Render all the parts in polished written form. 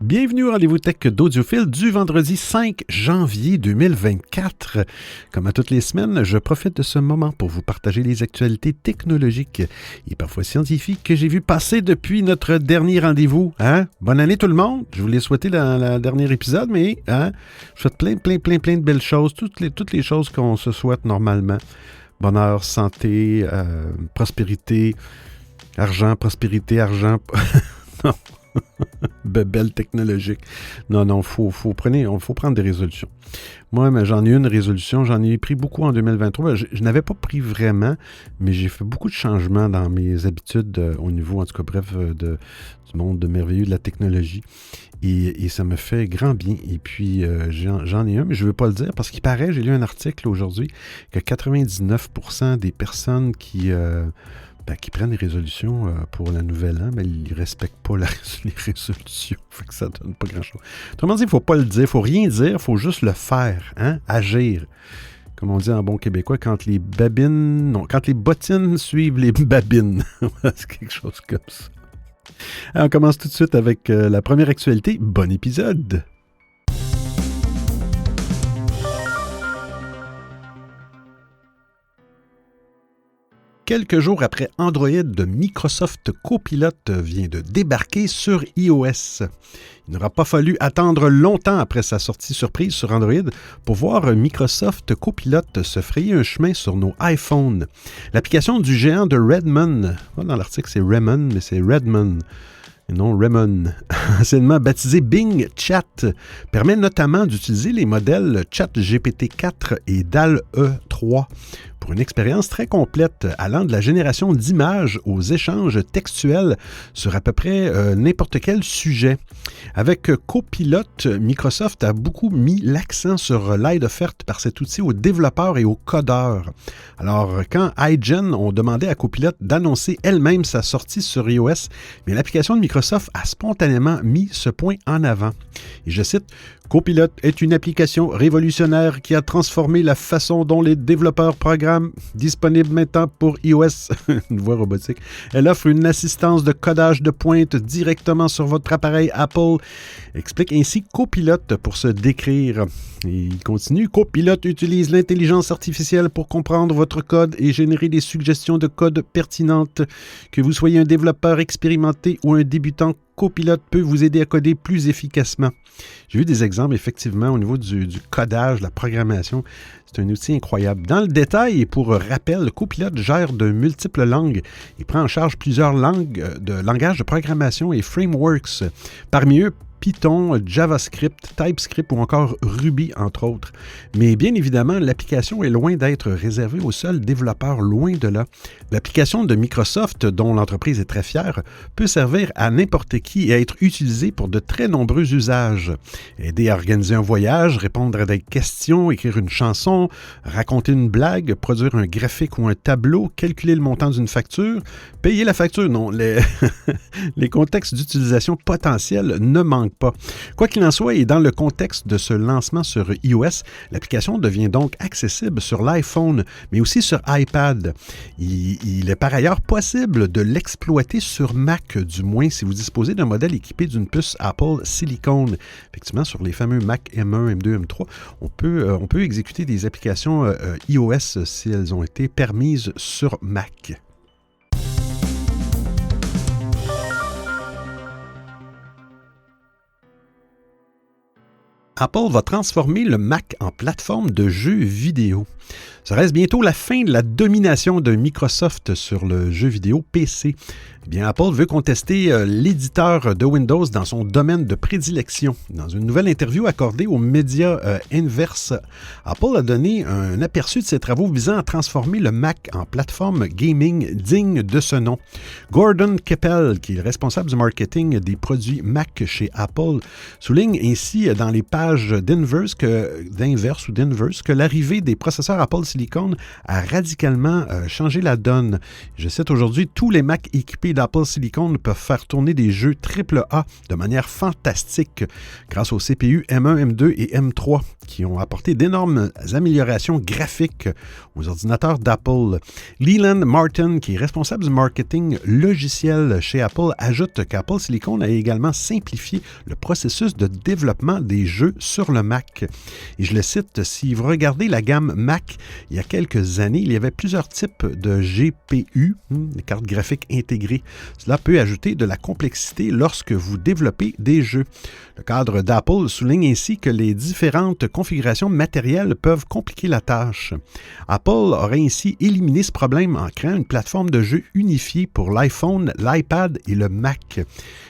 Bienvenue au Rendez-vous Tech d'Audiophile du vendredi 5 janvier 2024. Comme à toutes les semaines, je profite de ce moment pour vous partager les actualités technologiques et parfois scientifiques que j'ai vues passer depuis notre dernier rendez-vous. Bonne année tout le monde! Je vous l'ai souhaité dans le dernier épisode, mais je souhaite plein de belles choses, toutes les choses qu'on se souhaite normalement. Bonheur, santé, prospérité, argent, non. Belle technologique. Non, faut prendre des résolutions. Moi, j'en ai une résolution, j'en ai pris beaucoup en 2023. Je n'avais pas pris vraiment, mais j'ai fait beaucoup de changements dans mes habitudes au niveau, en tout cas, bref, du monde merveilleux de la technologie. Et ça me fait grand bien. Et puis, j'en ai un, mais je ne veux pas le dire parce qu'il paraît, j'ai lu un article aujourd'hui, que 99% des personnes qui prennent des résolutions pour la nouvelle an, mais ils ne respectent pas les résolutions. Fait que ça donne pas grand-chose. Autrement dit, il ne faut pas le dire, il ne faut rien dire, il faut juste le faire, agir. Comme on dit en bon québécois, quand les bottines suivent les babines. C'est quelque chose comme ça. Alors, on commence tout de suite avec la première actualité. Bon épisode! Quelques jours après Android, Microsoft Copilot vient de débarquer sur iOS. Il n'aura pas fallu attendre longtemps après sa sortie surprise sur Android pour voir Microsoft Copilot se frayer un chemin sur nos iPhones. L'application du géant de Redmond, dans l'article c'est Raymond, mais c'est Redmond, et non Raymond, anciennement baptisé Bing Chat, permet notamment d'utiliser les modèles ChatGPT-4 et DALL-E 3 pour une expérience très complète allant de la génération d'images aux échanges textuels sur à peu près n'importe quel sujet. Avec Copilot, Microsoft a beaucoup mis l'accent sur l'aide offerte par cet outil aux développeurs et aux codeurs. Alors, quand iGen ont demandé à Copilot d'annoncer elle-même sa sortie sur iOS, mais l'application de Microsoft a spontanément mis ce point en avant. Et je cite, « Copilot est une application révolutionnaire qui a transformé la façon dont les développeurs programment, disponible maintenant pour iOS. » Une voix robotique. Elle offre une assistance de codage de pointe directement sur votre appareil Apple. Explique ainsi Copilot pour se décrire. Et il continue. Copilot utilise l'intelligence artificielle pour comprendre votre code et générer des suggestions de code pertinentes. Que vous soyez un développeur expérimenté ou un débutant, Copilot peut vous aider à coder plus efficacement. J'ai vu des exemples, effectivement, au niveau du codage, de la programmation. C'est un outil incroyable. Dans le détail, et pour rappel, Copilot gère de multiples langues. Il prend en charge plusieurs langages de programmation et frameworks. Parmi eux, Python, JavaScript, TypeScript ou encore Ruby, entre autres. Mais bien évidemment, l'application est loin d'être réservée aux seuls développeurs, loin de là. L'application de Microsoft, dont l'entreprise est très fière, peut servir à n'importe qui et être utilisée pour de très nombreux usages. Aider à organiser un voyage, répondre à des questions, écrire une chanson, raconter une blague, produire un graphique ou un tableau, calculer le montant d'une facture, payer la facture. Non, les contextes d'utilisation potentiels ne manquent pas. Quoi qu'il en soit, et dans le contexte de ce lancement sur iOS, l'application devient donc accessible sur l'iPhone, mais aussi sur iPad. Il est par ailleurs possible de l'exploiter sur Mac, du moins si vous disposez d'un modèle équipé d'une puce Apple Silicon. Effectivement, sur les fameux Mac M1, M2, M3, on peut exécuter des applications iOS si elles ont été permises sur Mac. Apple va transformer le Mac en plateforme de jeux vidéo. Ça reste bientôt la fin de la domination de Microsoft sur le jeu vidéo PC. Eh bien, Apple veut contester l'éditeur de Windows dans son domaine de prédilection. Dans une nouvelle interview accordée aux médias Inverse, Apple a donné un aperçu de ses travaux visant à transformer le Mac en plateforme gaming digne de ce nom. Gordon Keppel, qui est le responsable du marketing des produits Mac chez Apple, souligne ainsi dans les pages reportage d'Inverse que l'arrivée des processeurs Apple Silicon a radicalement changé la donne. Je cite aujourd'hui, tous les Mac équipés d'Apple Silicon peuvent faire tourner des jeux AAA de manière fantastique grâce aux CPU M1, M2 et M3 qui ont apporté d'énormes améliorations graphiques aux ordinateurs d'Apple. Leland Martin, qui est responsable du marketing logiciel chez Apple, ajoute qu'Apple Silicon a également simplifié le processus de développement des jeux sur le Mac. Et je le cite, si vous regardez la gamme Mac, il y a quelques années, il y avait plusieurs types de GPU, des cartes graphiques intégrées. Cela peut ajouter de la complexité lorsque vous développez des jeux. Le cadre d'Apple souligne ainsi que les différentes configurations matérielles peuvent compliquer la tâche. Apple aurait ainsi éliminé ce problème en créant une plateforme de jeu unifiée pour l'iPhone, l'iPad et le Mac.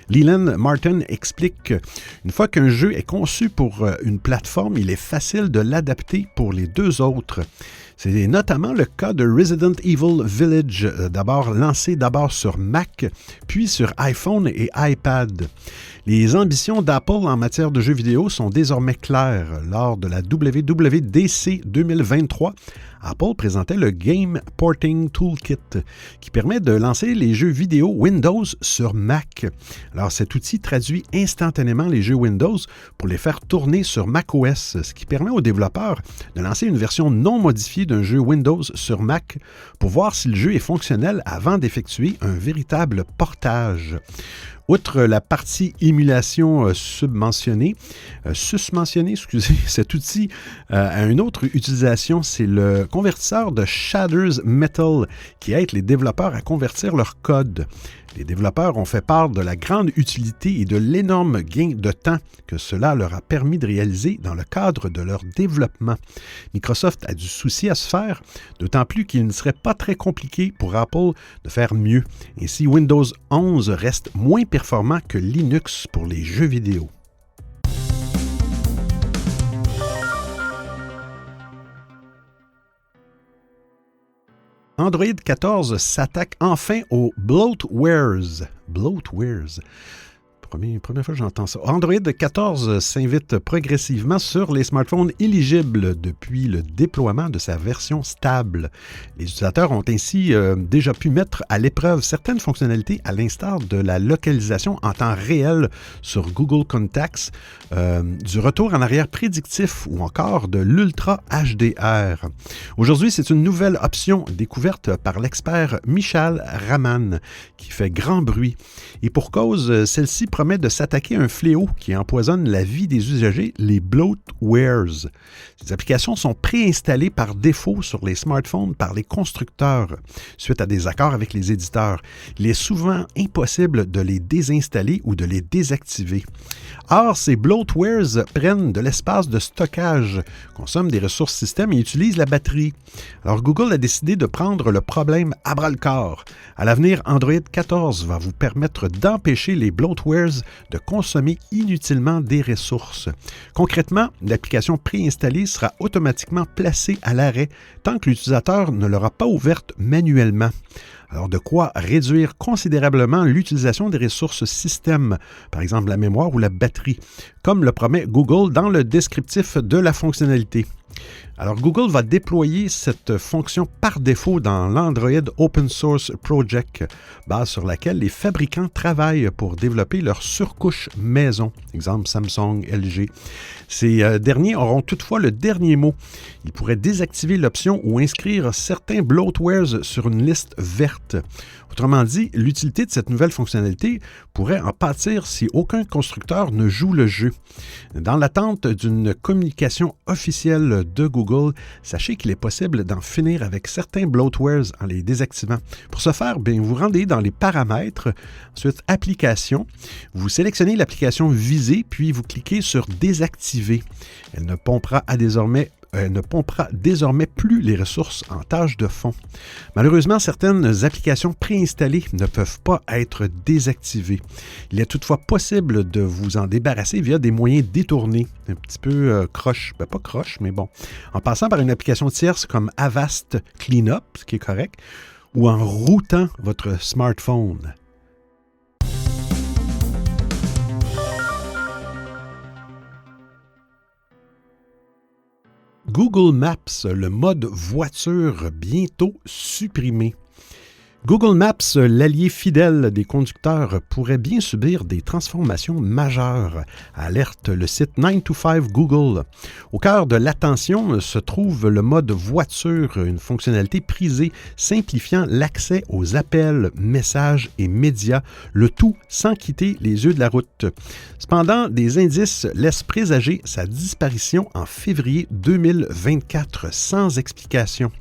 Leland Martin explique qu'une fois qu'un jeu est conçu pour une plateforme, il est facile de l'adapter pour les deux autres. C'est notamment le cas de Resident Evil Village, lancé d'abord sur Mac, puis sur iPhone et iPad. Les ambitions d'Apple en matière de jeux vidéo sont désormais claires. Lors de la WWDC 2023, Apple présentait le Game Porting Toolkit, qui permet de lancer les jeux vidéo Windows sur Mac. Alors, cet outil traduit instantanément les jeux Windows pour les faire tourner sur macOS, ce qui permet aux développeurs de lancer une version non modifiée d'un jeu Windows sur Mac pour voir si le jeu est fonctionnel avant d'effectuer un véritable portage. Outre la partie émulation susmentionnée, cet outil a une autre utilisation, c'est le convertisseur de Shaders Metal qui aide les développeurs à convertir leur code. Les développeurs ont fait part de la grande utilité et de l'énorme gain de temps que cela leur a permis de réaliser dans le cadre de leur développement. Microsoft a du souci à se faire, d'autant plus qu'il ne serait pas très compliqué pour Apple de faire mieux. Ainsi, Windows 11 reste moins performant que Linux pour les jeux vidéo. Android 14 s'attaque enfin aux bloatwares. Bloatwares. Première fois que j'entends ça. Android 14 s'invite progressivement sur les smartphones éligibles depuis le déploiement de sa version stable. Les utilisateurs ont ainsi déjà pu mettre à l'épreuve certaines fonctionnalités à l'instar de la localisation en temps réel sur Google Contacts, du retour en arrière prédictif ou encore de l'Ultra HDR. Aujourd'hui, c'est une nouvelle option découverte par l'expert Michal Raman qui fait grand bruit. Et pour cause, celle-ci promet de s'attaquer à un fléau qui empoisonne la vie des usagers, les bloatwares. Ces applications sont préinstallées par défaut sur les smartphones par les constructeurs, suite à des accords avec les éditeurs. Il est souvent impossible de les désinstaller ou de les désactiver. Or, ces bloatwares prennent de l'espace de stockage, consomment des ressources système et utilisent la batterie. Alors, Google a décidé de prendre le problème à bras-le-corps. À l'avenir, Android 14 va vous permettre d'empêcher les bloatwares de consommer inutilement des ressources. Concrètement, l'application préinstallée sera automatiquement placée à l'arrêt tant que l'utilisateur ne l'aura pas ouverte manuellement. Alors, de quoi réduire considérablement l'utilisation des ressources système, par exemple la mémoire ou la batterie, comme le promet Google dans le descriptif de la fonctionnalité. Alors, Google va déployer cette fonction par défaut dans l'Android Open Source Project, base sur laquelle les fabricants travaillent pour développer leur surcouche maison, exemple Samsung, LG. Ces derniers auront toutefois le dernier mot. Ils pourraient désactiver l'option ou inscrire certains bloatwares sur une liste verte. Autrement dit, l'utilité de cette nouvelle fonctionnalité pourrait en pâtir si aucun constructeur ne joue le jeu. Dans l'attente d'une communication officielle de Google, sachez qu'il est possible d'en finir avec certains bloatwares en les désactivant. Pour ce faire, vous rendez dans les paramètres, ensuite Applications, vous sélectionnez l'application visée, puis vous cliquez sur Désactiver. Elle ne pompera désormais plus les ressources en tâche de fond. Malheureusement, certaines applications préinstallées ne peuvent pas être désactivées. Il est toutefois possible de vous en débarrasser via des moyens détournés, un petit peu croche, pas croche, mais bon, en passant par une application tierce comme Avast Cleanup, ce qui est correct, ou en routant votre smartphone. Google Maps, le mode voiture bientôt supprimé. Google Maps, l'allié fidèle des conducteurs, pourrait bien subir des transformations majeures, alerte le site 9to5 Google. Au cœur de l'attention se trouve le mode voiture, une fonctionnalité prisée simplifiant l'accès aux appels, messages et médias, le tout sans quitter les yeux de la route. Cependant, des indices laissent présager sa disparition en février 2024 sans explication.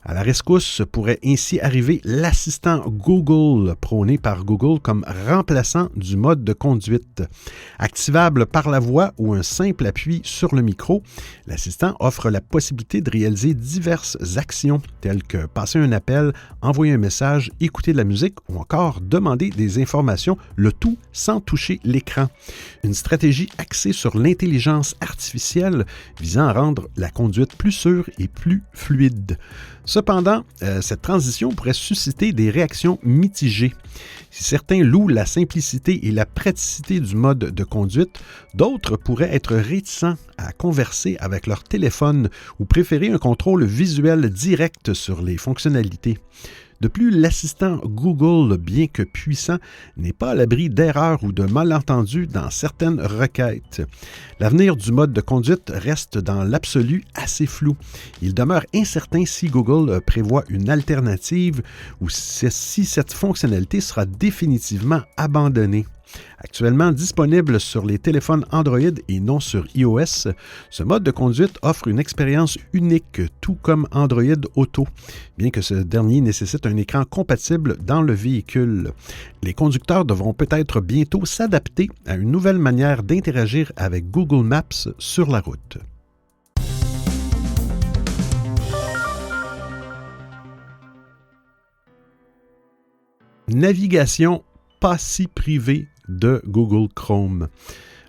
À la rescousse pourrait ainsi arriver l'assistant Google, prôné par Google comme remplaçant du mode de conduite. Activable par la voix ou un simple appui sur le micro, l'assistant offre la possibilité de réaliser diverses actions telles que passer un appel, envoyer un message, écouter de la musique ou encore demander des informations, le tout sans toucher l'écran. Une stratégie axée sur l'intelligence artificielle visant à rendre la conduite plus sûre et plus fluide. Cependant, cette transition pourrait susciter des réactions mitigées. Si certains louent la simplicité et la praticité du mode de conduite, d'autres pourraient être réticents à converser avec leur téléphone ou préférer un contrôle visuel direct sur les fonctionnalités. De plus, l'assistant Google, bien que puissant, n'est pas à l'abri d'erreurs ou de malentendus dans certaines requêtes. L'avenir du mode de conduite reste dans l'absolu assez flou. Il demeure incertain si Google prévoit une alternative ou si cette fonctionnalité sera définitivement abandonnée. Actuellement disponible sur les téléphones Android et non sur iOS, ce mode de conduite offre une expérience unique, tout comme Android Auto, bien que ce dernier nécessite un écran compatible dans le véhicule. Les conducteurs devront peut-être bientôt s'adapter à une nouvelle manière d'interagir avec Google Maps sur la route. Navigation pas si privée de Google Chrome.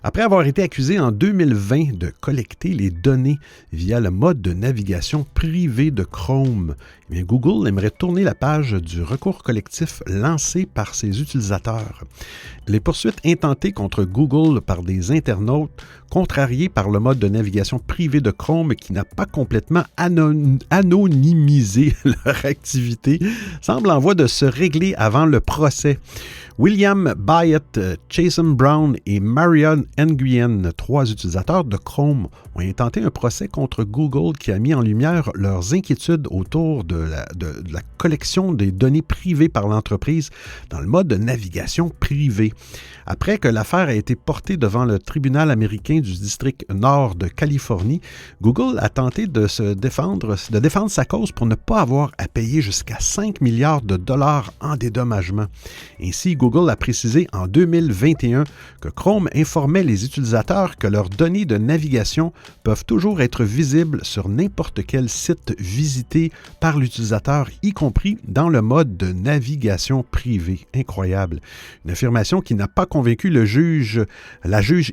Après avoir été accusé en 2020 de collecter les données via le mode de navigation privé de Chrome, Google aimerait tourner la page du recours collectif lancé par ses utilisateurs. Les poursuites intentées contre Google par des internautes contrariés par le mode de navigation privé de Chrome qui n'a pas complètement anonymisé leur activité semblent en voie de se régler avant le procès. William Byatt, Jason Brown et Marion Nguyen, 3 utilisateurs de Chrome, ont intenté un procès contre Google qui a mis en lumière leurs inquiétudes autour de la collection des données privées par l'entreprise dans le mode de navigation privé. Après que l'affaire a été portée devant le tribunal américain du district nord de Californie, Google a tenté de défendre sa cause pour ne pas avoir à payer jusqu'à 5 milliards de dollars en dédommagement. Ainsi, Google a précisé en 2021 que Chrome informait les utilisateurs que leurs données de navigation peuvent toujours être visibles sur n'importe quel site visité par l'utilisateur, y compris dans le mode de navigation privé. Incroyable. Une affirmation qui n'a pas convaincu la juge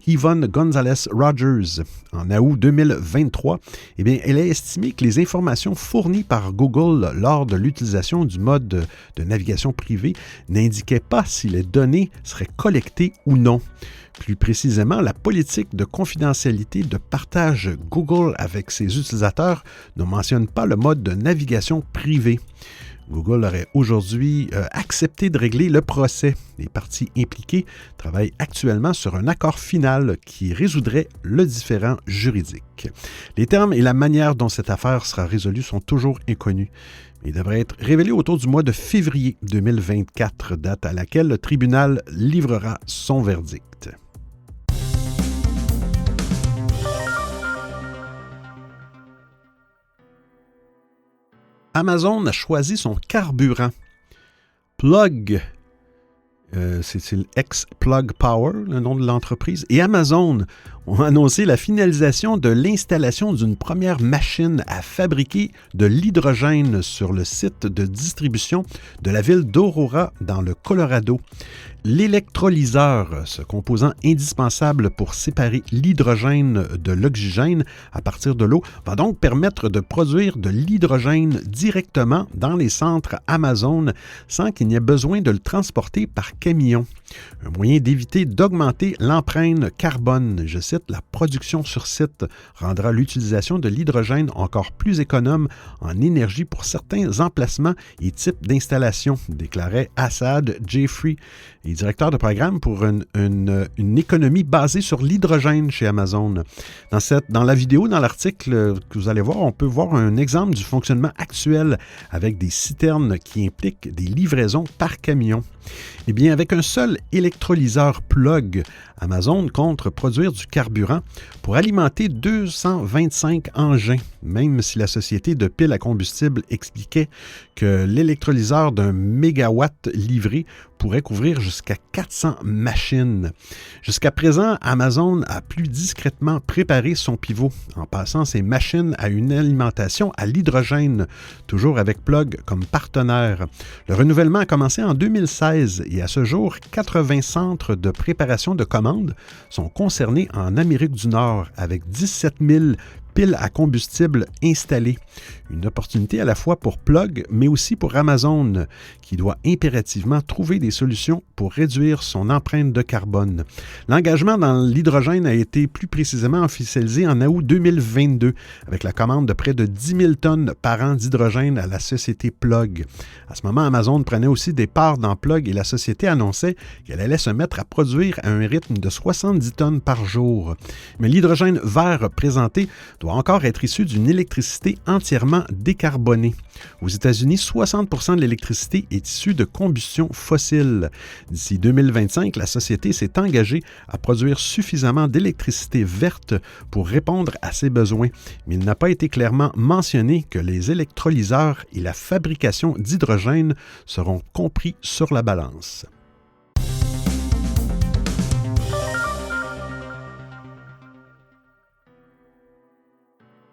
Yvonne Gonzalez-Rogers. En août 2023, elle a estimé que les informations fournies par Google lors de l'utilisation du mode de navigation privé n'indiquaient pas si les données seraient collectées ou non. Plus précisément, la politique de confidentialité de partage Google avec ses utilisateurs ne mentionne pas le mode de navigation privé. Google aurait aujourd'hui accepté de régler le procès. Les parties impliquées travaillent actuellement sur un accord final qui résoudrait le différend juridique. Les termes et la manière dont cette affaire sera résolue sont toujours inconnus. Il devrait être révélé autour du mois de février 2024, date à laquelle le tribunal livrera son verdict. Amazon a choisi son carburant. Plug, c'est le ex-Plug Power, le nom de l'entreprise, et Amazon ont annoncé la finalisation de l'installation d'une première machine à fabriquer de l'hydrogène sur le site de distribution de la ville d'Aurora dans le Colorado. L'électrolyseur, ce composant indispensable pour séparer l'hydrogène de l'oxygène à partir de l'eau, va donc permettre de produire de l'hydrogène directement dans les centres Amazon sans qu'il n'y ait besoin de le transporter par camion. Un moyen d'éviter d'augmenter l'empreinte carbone, je cite, cite, « La production sur site rendra l'utilisation de l'hydrogène encore plus économe en énergie pour certains emplacements et types d'installations », déclarait Assad Jeffrey, directeur de programme pour une économie basée sur l'hydrogène chez Amazon. Dans la vidéo, dans l'article que vous allez voir, on peut voir un exemple du fonctionnement actuel avec des citernes qui impliquent des livraisons par camion. Eh bien, avec un seul électrolyseur plug, Amazon compte produire du carburant pour alimenter 225 engins, même si la société de piles à combustible expliquait que l'électrolyseur d'un mégawatt livré pourrait couvrir jusqu'à 400 machines. Jusqu'à présent, Amazon a plus discrètement préparé son pivot en passant ses machines à une alimentation à l'hydrogène, toujours avec Plug comme partenaire. Le renouvellement a commencé en 2016 et à ce jour, 80 centres de préparation de commandes sont concernés en Amérique du Nord avec 17 000 piles à combustible installées. Une opportunité à la fois pour Plug, mais aussi pour Amazon, qui doit impérativement trouver des solutions pour réduire son empreinte de carbone. L'engagement dans l'hydrogène a été plus précisément officialisé en août 2022, avec la commande de près de 10 000 tonnes par an d'hydrogène à la société Plug. À ce moment, Amazon prenait aussi des parts dans Plug et la société annonçait qu'elle allait se mettre à produire à un rythme de 70 tonnes par jour. Mais l'hydrogène vert présenté doit encore être issu d'une électricité entièrement décarbonée. Aux États-Unis, 60% de l'électricité est issue de combustion fossile. D'ici 2025, la société s'est engagée à produire suffisamment d'électricité verte pour répondre à ses besoins, mais il n'a pas été clairement mentionné que les électrolyseurs et la fabrication d'hydrogène seront compris sur la balance.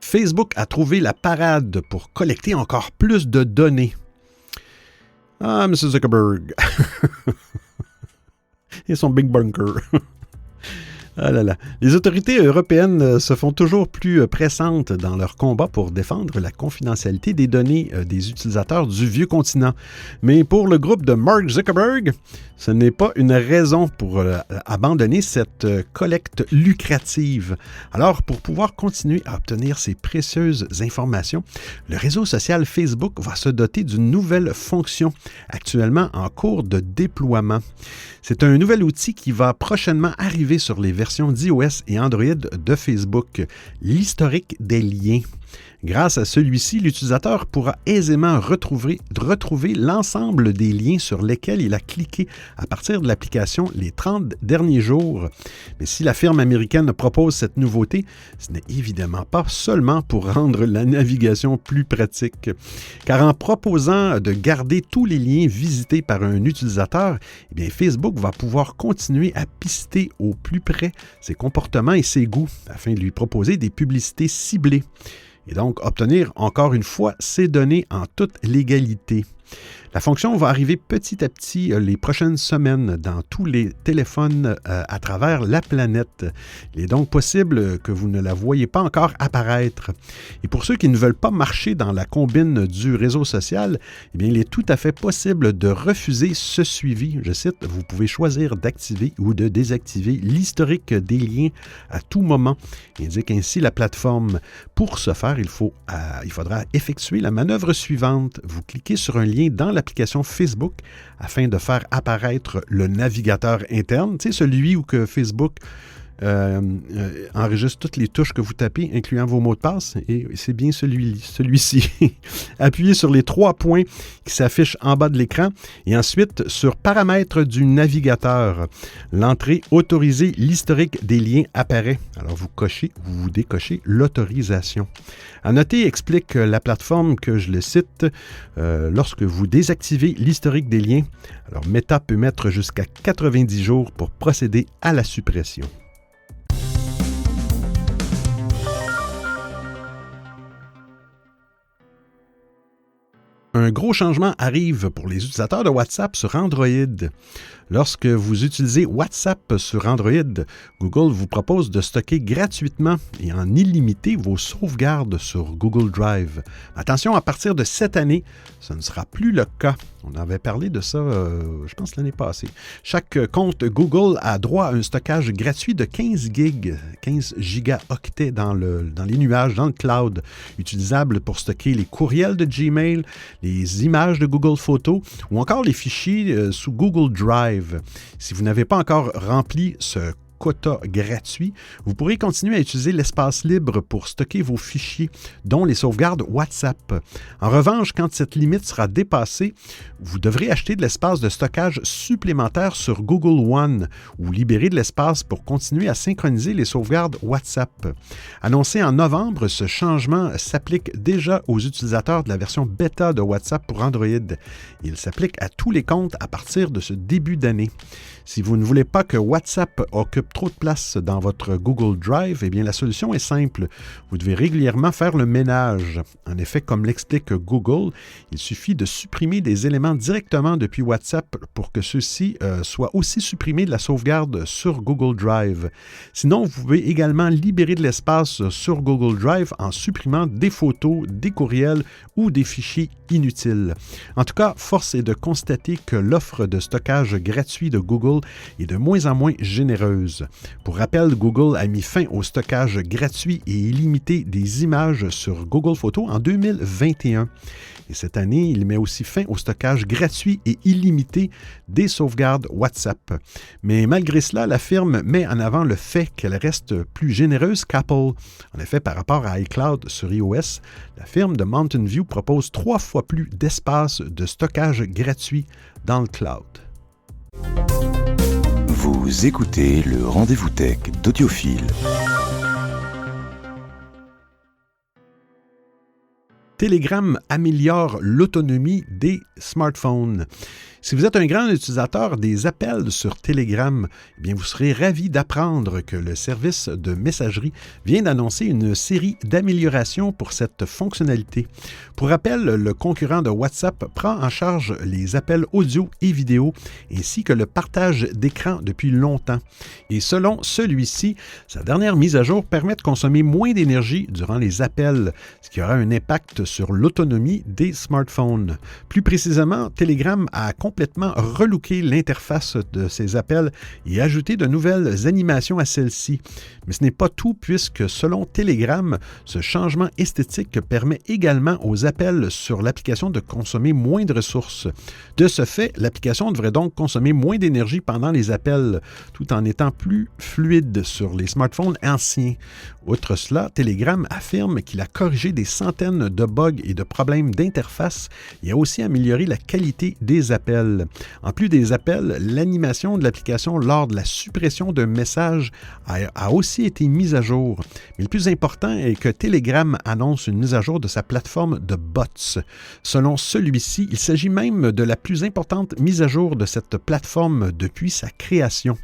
Facebook a trouvé la parade pour collecter encore plus de données. Ah, M. Zuckerberg. Et son Big Bunker. Ah là là. Les autorités européennes se font toujours plus pressantes dans leur combat pour défendre la confidentialité des données des utilisateurs du vieux continent. Mais pour le groupe de Mark Zuckerberg, ce n'est pas une raison pour abandonner cette collecte lucrative. Alors, pour pouvoir continuer à obtenir ces précieuses informations, le réseau social Facebook va se doter d'une nouvelle fonction, actuellement en cours de déploiement. C'est un nouvel outil qui va prochainement arriver sur les versions d'iOS et Android de Facebook, l'historique des liens. Grâce à celui-ci, l'utilisateur pourra aisément retrouver l'ensemble des liens sur lesquels il a cliqué à partir de l'application les 30 derniers jours. Mais si la firme américaine propose cette nouveauté, ce n'est évidemment pas seulement pour rendre la navigation plus pratique. Car en proposant de garder tous les liens visités par un utilisateur, eh bien Facebook va pouvoir continuer à pister au plus près ses comportements et ses goûts afin de lui proposer des publicités ciblées. Et donc obtenir encore une fois ces données en toute légalité. La fonction va arriver petit à petit les prochaines semaines dans tous les téléphones à travers la planète. Il est donc possible que vous ne la voyez pas encore apparaître. Et pour ceux qui ne veulent pas marcher dans la combine du réseau social, eh bien, il est tout à fait possible de refuser ce suivi. Je cite, « Vous pouvez choisir d'activer ou de désactiver l'historique des liens à tout moment », indique ainsi la plateforme. Pour ce faire, il faudra effectuer la manœuvre suivante. Vous cliquez sur un lien dans l'application Facebook afin de faire apparaître le navigateur interne, tu sais, celui où que Facebook enregistre toutes les touches que vous tapez, incluant vos mots de passe, et c'est bien celui-ci. Appuyez sur les 3 points qui s'affichent en bas de l'écran et ensuite sur Paramètres du navigateur. L'entrée autorisée, l'historique des liens apparaît. Alors vous cochez ou vous décochez l'autorisation. À noter, explique la plateforme que je le cite, lorsque vous désactivez l'historique des liens, alors Meta peut mettre jusqu'à 90 jours pour procéder à la suppression. Un gros changement arrive pour les utilisateurs de WhatsApp sur Android. Lorsque vous utilisez WhatsApp sur Android, Google vous propose de stocker gratuitement et en illimité vos sauvegardes sur Google Drive. Attention, à partir de cette année, ce ne sera plus le cas. On avait parlé de ça, je pense, l'année passée. Chaque compte Google a droit à un stockage gratuit de 15 gigaoctets dans les nuages, dans le cloud, utilisable pour stocker les courriels de Gmail, les images de Google Photos ou encore les fichiers sous Google Drive. Si vous n'avez pas encore rempli ce quota gratuit, vous pourrez continuer à utiliser l'espace libre pour stocker vos fichiers, dont les sauvegardes WhatsApp. En revanche, quand cette limite sera dépassée, vous devrez acheter de l'espace de stockage supplémentaire sur Google One ou libérer de l'espace pour continuer à synchroniser les sauvegardes WhatsApp. Annoncé en novembre, ce changement s'applique déjà aux utilisateurs de la version bêta de WhatsApp pour Android. Il s'applique à tous les comptes à partir de ce début d'année. Si vous ne voulez pas que WhatsApp occupe trop de place dans votre Google Drive, eh bien la solution est simple. Vous devez régulièrement faire le ménage. En effet, comme l'explique Google, il suffit de supprimer des éléments directement depuis WhatsApp pour que ceux-ci soient aussi supprimés de la sauvegarde sur Google Drive. Sinon, vous pouvez également libérer de l'espace sur Google Drive en supprimant des photos, des courriels ou des fichiers inutiles. En tout cas, force est de constater que l'offre de stockage gratuit de Google est de moins en moins généreuse. Pour rappel, Google a mis fin au stockage gratuit et illimité des images sur Google Photos en 2021. Et cette année, il met aussi fin au stockage gratuit et illimité des sauvegardes WhatsApp. Mais malgré cela, la firme met en avant le fait qu'elle reste plus généreuse qu'Apple. En effet, par rapport à iCloud sur iOS, la firme de Mountain View propose 3 fois plus d'espace de stockage gratuit dans le cloud. Vous écoutez le Rendez-vous Tech d'Audiophile. Telegram améliore l'autonomie des smartphones. Si vous êtes un grand utilisateur des appels sur Telegram, eh bien vous serez ravi d'apprendre que le service de messagerie vient d'annoncer une série d'améliorations pour cette fonctionnalité. Pour rappel, le concurrent de WhatsApp prend en charge les appels audio et vidéo ainsi que le partage d'écran depuis longtemps. Et selon celui-ci, sa dernière mise à jour permet de consommer moins d'énergie durant les appels, ce qui aura un impact sur l'autonomie des smartphones. Plus précisément, Telegram a complètement relooké l'interface de ses appels et ajouté de nouvelles animations à celle-ci. Mais ce n'est pas tout puisque, selon Telegram, ce changement esthétique permet également aux appels sur l'application de consommer moins de ressources. De ce fait, l'application devrait donc consommer moins d'énergie pendant les appels, tout en étant plus fluide sur les smartphones anciens. Outre cela, Telegram affirme qu'il a corrigé des centaines de bugs et de problèmes d'interface et a aussi amélioré la qualité des appels. En plus des appels, l'animation de l'application lors de la suppression d'un message a aussi été mise à jour. Mais le plus important est que Telegram annonce une mise à jour de sa plateforme de bots. Selon celui-ci, il s'agit même de la plus importante mise à jour de cette plateforme depuis sa création.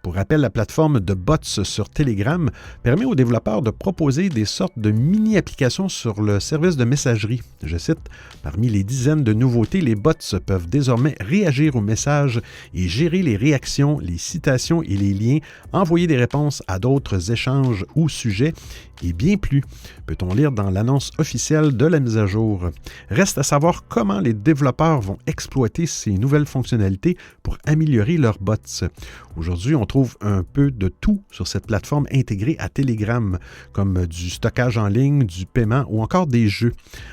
Pour rappel, la plateforme de bots sur Telegram permet aux développeurs de proposer des sortes de mini-applications sur le service de messagerie. Je cite, « Parmi les dizaines de nouveautés, les bots peuvent désormais réagir aux messages et gérer les réactions, les citations et les liens, envoyer des réponses à d'autres échanges ou sujets et bien plus, peut-on lire dans l'annonce officielle de la mise à jour. Reste à savoir comment les développeurs vont exploiter ces nouvelles fonctionnalités pour améliorer leurs bots. Aujourd'hui, on trouve un peu de tout sur cette plateforme intégrée à Telegram, comme du stockage en ligne, du paiement ou encore des jeux.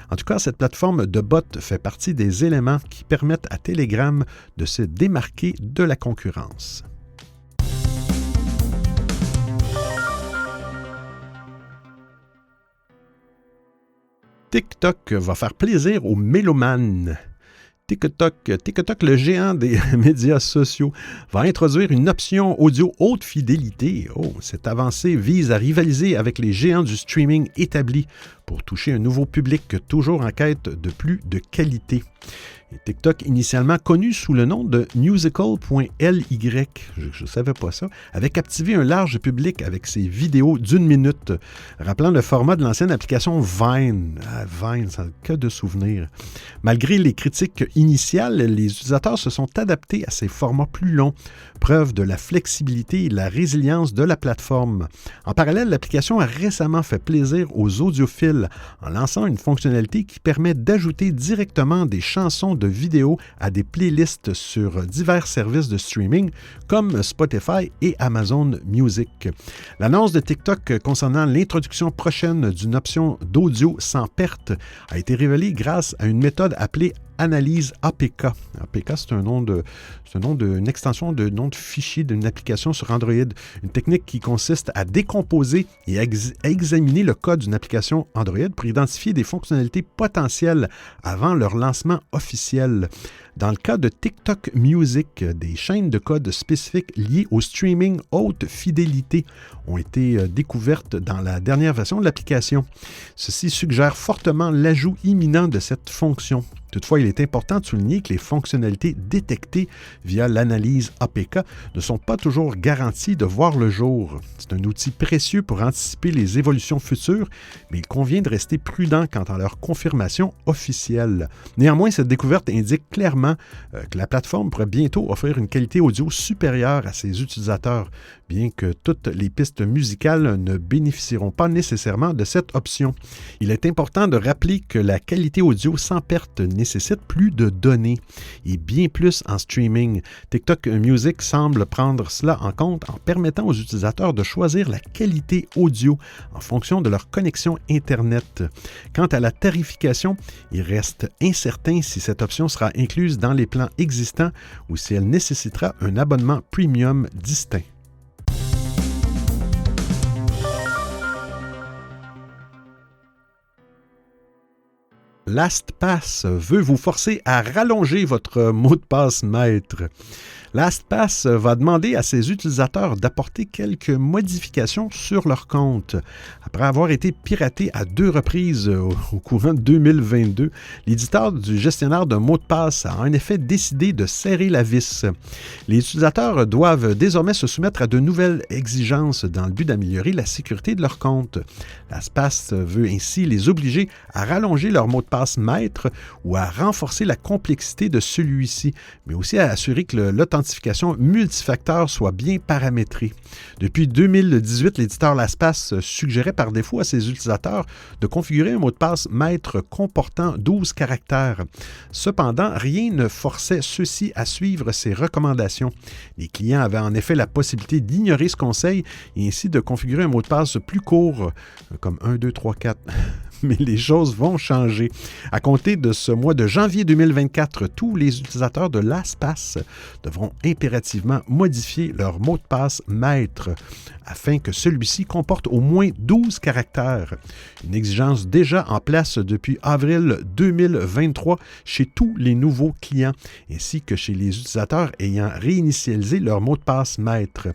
En tout cas, cette plateforme de bots fait partie des éléments qui permettent à Telegram de se démarquer de la concurrence. TikTok va faire plaisir aux mélomanes. TikTok, le géant des médias sociaux, va introduire une option audio haute fidélité. Cette avancée vise à rivaliser avec les géants du streaming établis pour toucher un nouveau public toujours en quête de plus de qualité. Et TikTok, initialement connu sous le nom de Musical.ly, je ne savais pas ça, avait captivé un large public avec ses vidéos d'1 minute, rappelant le format de l'ancienne application Vine. Vine, ça n'a que de souvenirs. Malgré les critiques initiales, les utilisateurs se sont adaptés à ces formats plus longs, preuve de la flexibilité et de la résilience de la plateforme. En parallèle, l'application a récemment fait plaisir aux audiophiles en lançant une fonctionnalité qui permet d'ajouter directement des chansons de de vidéos à des playlists sur divers services de streaming comme Spotify et Amazon Music. L'annonce de TikTok concernant l'introduction prochaine d'une option d'audio sans perte a été révélée grâce à une méthode appelée Analyse APK. APK, c'est une extension de nom de fichier d'une application sur Android. Une technique qui consiste à décomposer et à examiner le code d'une application Android pour identifier des fonctionnalités potentielles avant leur lancement officiel. Dans le cas de TikTok Music, des chaînes de code spécifiques liées au streaming haute fidélité ont été découvertes dans la dernière version de l'application. Ceci suggère fortement l'ajout imminent de cette fonction. Toutefois, il est important de souligner que les fonctionnalités détectées via l'analyse APK ne sont pas toujours garanties de voir le jour. C'est un outil précieux pour anticiper les évolutions futures, mais il convient de rester prudent quant à leur confirmation officielle. Néanmoins, cette découverte indique clairement que la plateforme pourrait bientôt offrir une qualité audio supérieure à ses utilisateurs, bien que toutes les pistes musicales ne bénéficieront pas nécessairement de cette option. Il est important de rappeler que la qualité audio sans perte nécessite plus de données et bien plus en streaming. TikTok Music semble prendre cela en compte en permettant aux utilisateurs de choisir la qualité audio en fonction de leur connexion Internet. Quant à la tarification, il reste incertain si cette option sera incluse dans les plans existants ou si elle nécessitera un abonnement premium distinct. LastPass veut vous forcer à rallonger votre mot de passe maître. LastPass va demander à ses utilisateurs d'apporter quelques modifications sur leur compte. Après avoir été piraté à 2 reprises au courant de 2022, l'éditeur du gestionnaire de mots de passe a en effet décidé de serrer la vis. Les utilisateurs doivent désormais se soumettre à de nouvelles exigences dans le but d'améliorer la sécurité de leur compte. LastPass veut ainsi les obliger à rallonger leur mot de passe maître ou à renforcer la complexité de celui-ci, mais aussi à assurer que l'authentification multifacteur soit bien paramétrée. Depuis 2018, l'éditeur LastPass suggérait par défaut à ses utilisateurs de configurer un mot de passe maître comportant 12 caractères. Cependant, rien ne forçait ceux-ci à suivre ces recommandations. Les clients avaient en effet la possibilité d'ignorer ce conseil et ainsi de configurer un mot de passe plus court, comme 1, 2, 3, 4. Mais les choses vont changer. À compter de ce mois de janvier 2024, tous les utilisateurs de LastPass devront impérativement modifier leur mot de passe maître afin que celui-ci comporte au moins 12 caractères. Une exigence déjà en place depuis avril 2023 chez tous les nouveaux clients, ainsi que chez les utilisateurs ayant réinitialisé leur mot de passe maître.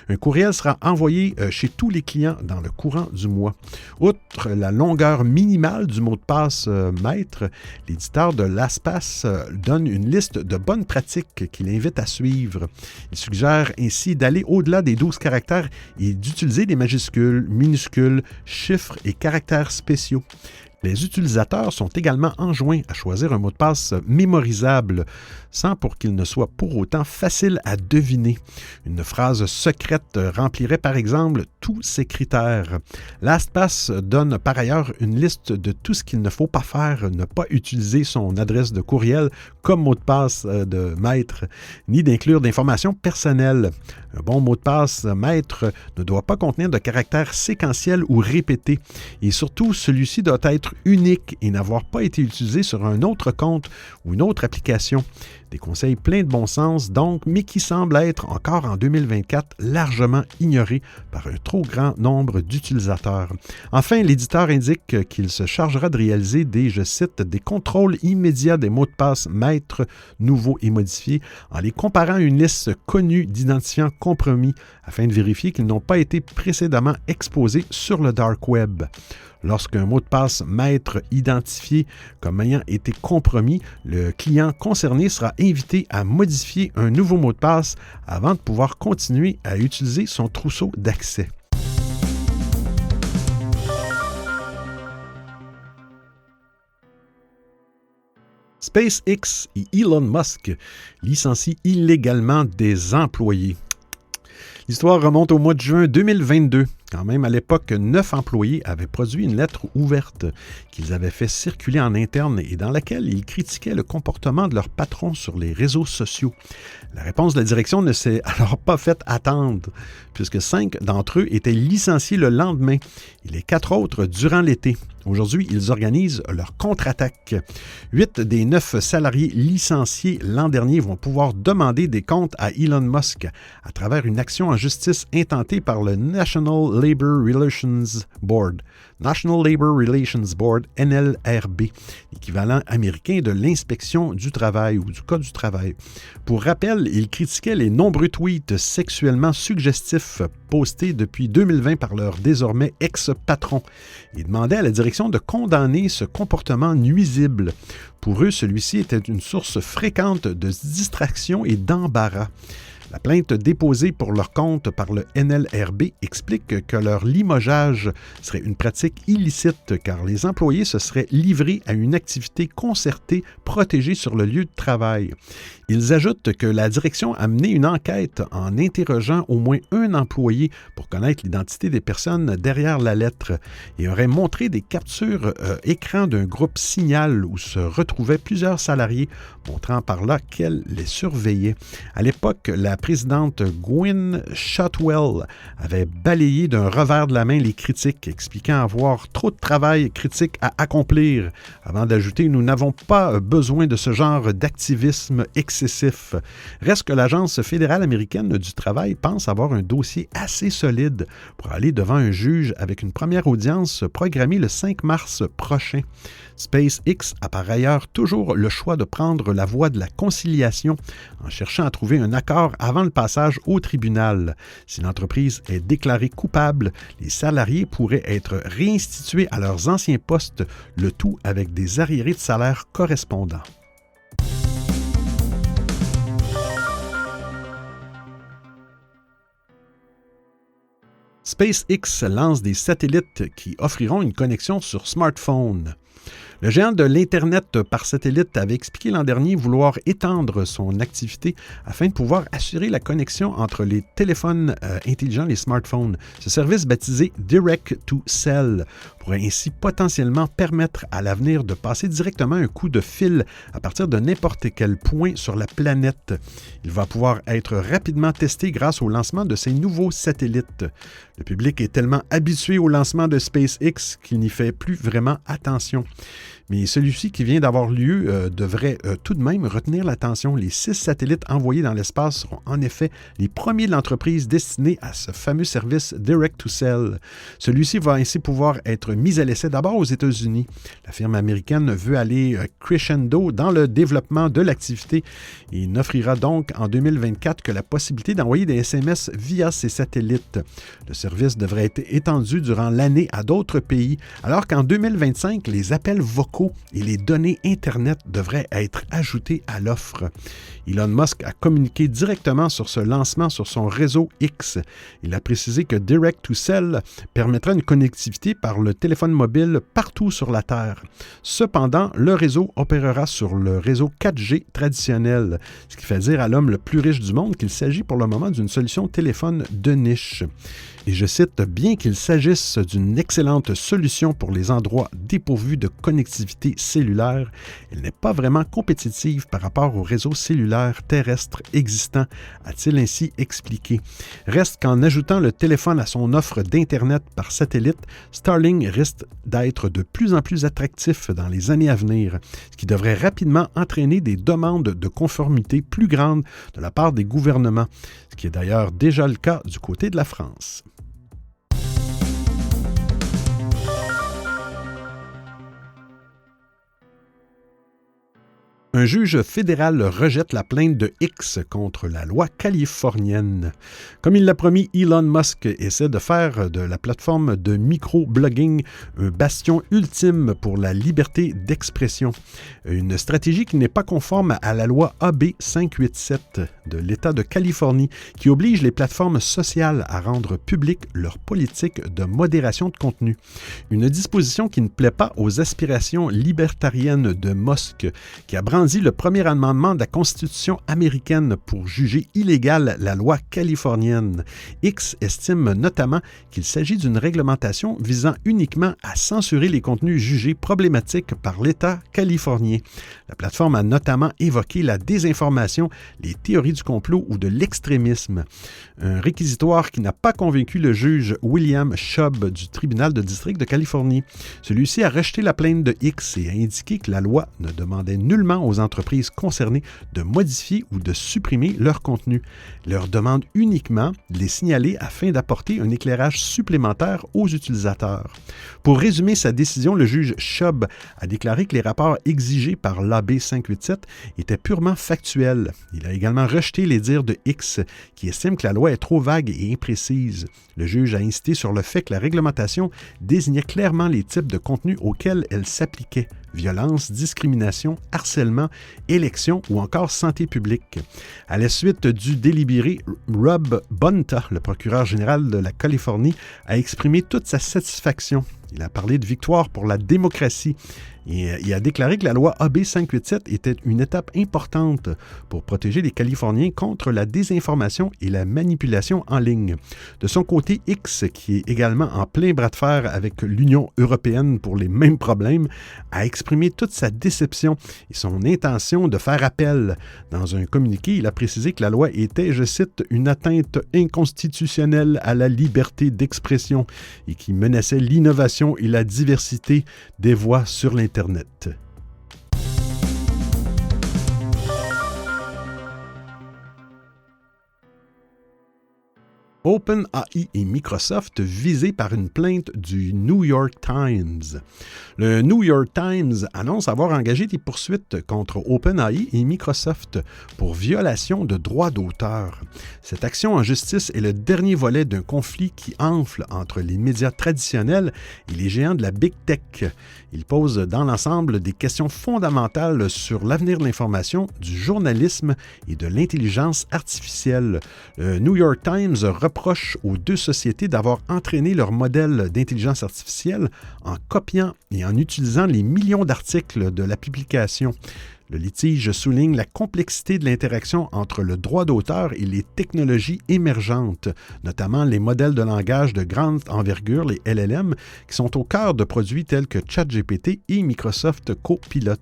Un courriel sera envoyé chez tous les clients dans le courant du mois. Outre la longueur minimale du mot de passe maître, l'éditeur de LastPass donne une liste de bonnes pratiques qu'il invite à suivre. Il suggère ainsi d'aller au-delà des 12 caractères et d'utiliser des majuscules, minuscules, chiffres et caractères spéciaux. Les utilisateurs sont également enjoints à choisir un mot de passe mémorisable, sans pour qu'il ne soit pour autant facile à deviner. Une phrase secrète remplirait par exemple tous ces critères. LastPass donne par ailleurs une liste de tout ce qu'il ne faut pas faire, ne pas utiliser son adresse de courriel comme mot de passe de maître, ni d'inclure d'informations personnelles. Un bon mot de passe maître ne doit pas contenir de caractères séquentiels ou répétés, et surtout celui-ci doit être unique et n'avoir pas été utilisé sur un autre compte ou une autre application. Des conseils pleins de bon sens donc, mais qui semblent être encore en 2024 largement ignorés par un trop grand nombre d'utilisateurs. Enfin, l'éditeur indique qu'il se chargera de réaliser je cite, des contrôles immédiats des mots de passe maîtres nouveaux et modifiés en les comparant à une liste connue d'identifiants compromis afin de vérifier qu'ils n'ont pas été précédemment exposés sur le dark web. Lorsqu'un mot de passe maître identifié comme ayant été compromis, le client concerné sera invité à modifier un nouveau mot de passe avant de pouvoir continuer à utiliser son trousseau d'accès. SpaceX et Elon Musk licencient illégalement des employés. L'histoire remonte au mois de juin 2022, Quand même, à l'époque, 9 employés avaient produit une lettre ouverte qu'ils avaient fait circuler en interne et dans laquelle ils critiquaient le comportement de leur patron sur les réseaux sociaux. La réponse de la direction ne s'est alors pas faite attendre, puisque 5 d'entre eux étaient licenciés le lendemain et les 4 autres durant l'été. Aujourd'hui, ils organisent leur contre-attaque. 8 des 9 salariés licenciés l'an dernier vont pouvoir demander des comptes à Elon Musk à travers une action en justice intentée par le National Labor Relations Board. National Labor Relations Board, NLRB, l'équivalent américain de l'inspection du travail ou du Code du travail. Pour rappel, il critiquait les nombreux tweets sexuellement suggestifs postés depuis 2020 par leur désormais ex-patron. Il demandait à la direction de condamner ce comportement nuisible. Pour eux, celui-ci était une source fréquente de distraction et d'embarras. La plainte déposée pour leur compte par le NLRB explique que leur limogeage serait une pratique illicite car les employés se seraient livrés à une activité concertée protégée sur le lieu de travail. Ils ajoutent que la direction a mené une enquête en interrogeant au moins un employé pour connaître l'identité des personnes derrière la lettre et aurait montré des captures écran d'un groupe Signal où se retrouvaient plusieurs salariés, montrant par là qu'elle les surveillait. À l'époque, la présidente Gwynne Shotwell avait balayé d'un revers de la main les critiques, expliquant avoir trop de travail critique à accomplir, avant d'ajouter « Nous n'avons pas besoin de ce genre d'activisme excessif ». Reste que l'Agence fédérale américaine du travail pense avoir un dossier assez solide pour aller devant un juge avec une première audience programmée le 5 mars prochain. SpaceX a par ailleurs toujours le choix de prendre la voie de la conciliation en cherchant à trouver un accord avant le passage au tribunal. Si l'entreprise est déclarée coupable, les salariés pourraient être réinstitués à leurs anciens postes, le tout avec des arriérés de salaire correspondants. SpaceX lance des satellites qui offriront une connexion sur smartphone. Le géant de l'Internet par satellite avait expliqué l'an dernier vouloir étendre son activité afin de pouvoir assurer la connexion entre les téléphones intelligents, les smartphones. Ce service baptisé Direct to Cell pourrait ainsi potentiellement permettre à l'avenir de passer directement un coup de fil à partir de n'importe quel point sur la planète. Il va pouvoir être rapidement testé grâce au lancement de ces nouveaux satellites. Le public est tellement habitué au lancement de SpaceX qu'il n'y fait plus vraiment attention. Mais celui-ci qui vient d'avoir lieu devrait tout de même retenir l'attention. Les 6 satellites envoyés dans l'espace seront en effet les premiers de l'entreprise destinés à ce fameux service Direct to Cell. Celui-ci va ainsi pouvoir être mis à l'essai d'abord aux États-Unis. La firme américaine veut aller crescendo dans le développement de l'activité et n'offrira donc en 2024 que la possibilité d'envoyer des SMS via ces satellites. Le service devrait être étendu durant l'année à d'autres pays, alors qu'en 2025, les appels vocaux et les données Internet devraient être ajoutées à l'offre. Elon Musk a communiqué directement sur ce lancement sur son réseau X. Il a précisé que Direct to Cell permettra une connectivité par le téléphone mobile partout sur la Terre. Cependant, le réseau opérera sur le réseau 4G traditionnel, ce qui fait dire à l'homme le plus riche du monde qu'il s'agit pour le moment d'une solution téléphone de niche. Et je cite, « Bien qu'il s'agisse d'une excellente solution pour les endroits dépourvus de connectivité cellulaire, elle n'est pas vraiment compétitive par rapport au réseau cellulaire terrestre existant », a-t-il ainsi expliqué. Reste qu'en ajoutant le téléphone à son offre d'Internet par satellite, Starlink risque d'être de plus en plus attractif dans les années à venir, ce qui devrait rapidement entraîner des demandes de conformité plus grandes de la part des gouvernements, ce qui est d'ailleurs déjà le cas du côté de la France. Un juge fédéral rejette la plainte de X contre la loi californienne. Comme il l'a promis, Elon Musk essaie de faire de la plateforme de micro-blogging un bastion ultime pour la liberté d'expression. Une stratégie qui n'est pas conforme à la loi AB 587 de l'État de Californie qui oblige les plateformes sociales à rendre publique leur politique de modération de contenu. Une disposition qui ne plaît pas aux aspirations libertariennes de Musk, qui a brandi brandit le premier amendement de la Constitution américaine pour juger illégale la loi californienne. X estime notamment qu'il s'agit d'une réglementation visant uniquement à censurer les contenus jugés problématiques par l'État californien. La plateforme a notamment évoqué la désinformation, les théories du complot ou de l'extrémisme. Un réquisitoire qui n'a pas convaincu le juge William Shubb du tribunal de district de Californie. Celui-ci a rejeté la plainte de X et a indiqué que la loi ne demandait nullement aux entreprises concernées de modifier ou de supprimer leur contenu. Leur demande uniquement de les signaler afin d'apporter un éclairage supplémentaire aux utilisateurs. Pour résumer sa décision, le juge Shubb a déclaré que les rapports exigés par l'AB 587 étaient purement factuels. Il a également rejeté les dires de X, qui estime que la loi est trop vague et imprécise. Le juge a insisté sur le fait que la réglementation désignait clairement les types de contenus auxquels elle s'appliquait: violence, discrimination, harcèlement, élection ou encore santé publique. À la suite du délibéré, Rob Bonta, le procureur général de la Californie, a exprimé toute sa satisfaction. Il a parlé de victoire pour la démocratie. Il a déclaré que la loi AB 587 était une étape importante pour protéger les Californiens contre la désinformation et la manipulation en ligne. De son côté, X, qui est également en plein bras de fer avec l'Union européenne pour les mêmes problèmes, a exprimé toute sa déception et son intention de faire appel. Dans un communiqué, il a précisé que la loi était, je cite, « une atteinte inconstitutionnelle à la liberté d'expression » et qui menaçait l'innovation et la diversité des voix sur l'Internet. OpenAI et Microsoft visés par une plainte du New York Times. Le New York Times annonce avoir engagé des poursuites contre OpenAI et Microsoft pour violation de droits d'auteur. Cette action en justice est le dernier volet d'un conflit qui enfle entre les médias traditionnels et les géants de la Big Tech. Il pose dans l'ensemble des questions fondamentales sur l'avenir de l'information, du journalisme et de l'intelligence artificielle. Le New York Times reproche aux deux sociétés d'avoir entraîné leur modèle d'intelligence artificielle en copiant et en utilisant les millions d'articles de la publication. Le litige souligne la complexité de l'interaction entre le droit d'auteur et les technologies émergentes, notamment les modèles de langage de grande envergure, les LLM, qui sont au cœur de produits tels que ChatGPT et Microsoft Copilot.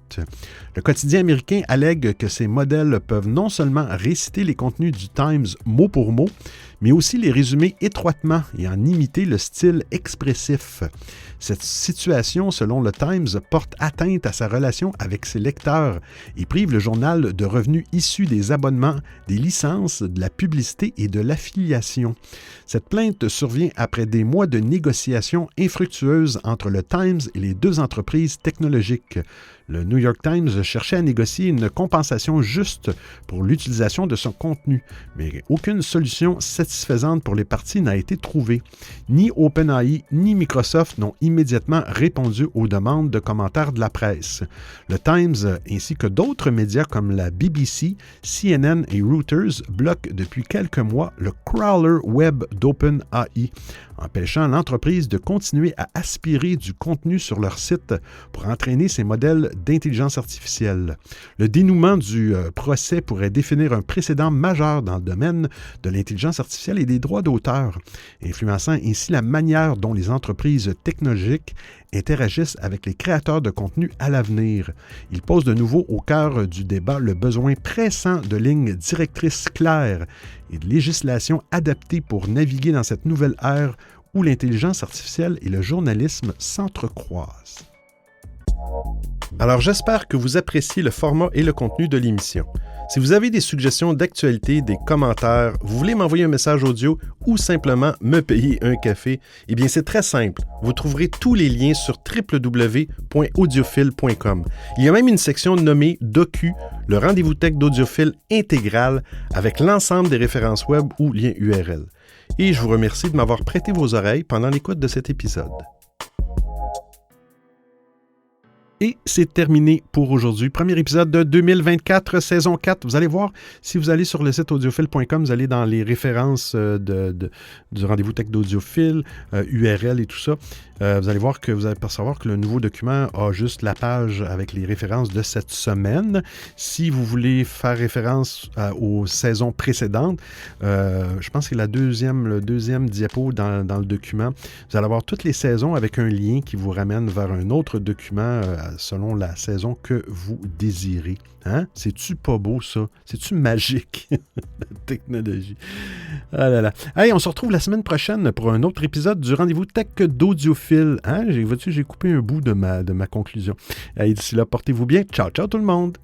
Le quotidien américain allègue que ces modèles peuvent non seulement réciter les contenus du Times mot pour mot, mais aussi les résumer étroitement et en imiter le style expressif. Cette situation, selon le Times, porte atteinte à sa relation avec ses lecteurs et prive le journal de revenus issus des abonnements, des licences, de la publicité et de l'affiliation. Cette plainte survient après des mois de négociations infructueuses entre le Times et les deux entreprises technologiques. Le New York Times cherchait à négocier une compensation juste pour l'utilisation de son contenu, mais aucune solution satisfaisante pour les parties n'a été trouvée. Ni OpenAI ni Microsoft n'ont immédiatement répondu aux demandes de commentaires de la presse. Le Times, ainsi que d'autres médias comme la BBC, CNN et Reuters, bloquent depuis quelques mois le crawler web d'OpenAI, empêchant l'entreprise de continuer à aspirer du contenu sur leur site pour entraîner ses modèles d'intelligence artificielle. Le dénouement du procès pourrait définir un précédent majeur dans le domaine de l'intelligence artificielle et des droits d'auteur, influençant ainsi la manière dont les entreprises technologiques interagissent avec les créateurs de contenu à l'avenir. Il pose de nouveau au cœur du débat le besoin pressant de lignes directrices claires et de législation adaptée pour naviguer dans cette nouvelle ère où l'intelligence artificielle et le journalisme s'entrecroisent. Alors j'espère que vous appréciez le format et le contenu de l'émission. Si vous avez des suggestions d'actualité, des commentaires, vous voulez m'envoyer un message audio ou simplement me payer un café, eh bien c'est très simple. Vous trouverez tous les liens sur www.audiophile.com. Il y a même une section nommée Docu, le rendez-vous tech d'Audiophile intégral avec l'ensemble des références web ou liens URL. Et je vous remercie de m'avoir prêté vos oreilles pendant l'écoute de cet épisode. Et c'est terminé pour aujourd'hui. Premier épisode de 2024, saison 4. Vous allez voir, si vous allez sur le site audiophile.com, vous allez dans les références du rendez-vous tech d'Audiophile, URL et tout ça. Vous allez voir que vous allez percevoir que le nouveau document a juste la page avec les références de cette semaine. Si vous voulez faire référence aux saisons précédentes, je pense que c'est le deuxième diapo dans le document. Vous allez avoir toutes les saisons avec un lien qui vous ramène vers un autre document selon la saison que vous désirez. Hein? C'est-tu pas beau, ça? C'est-tu magique, la technologie? Ah là là. Hey, on se retrouve la semaine prochaine pour un autre épisode du Rendez-vous Tech d'Audiophile. Hein? J'ai coupé un bout de ma conclusion. D'ici là, portez-vous bien. Ciao, ciao tout le monde!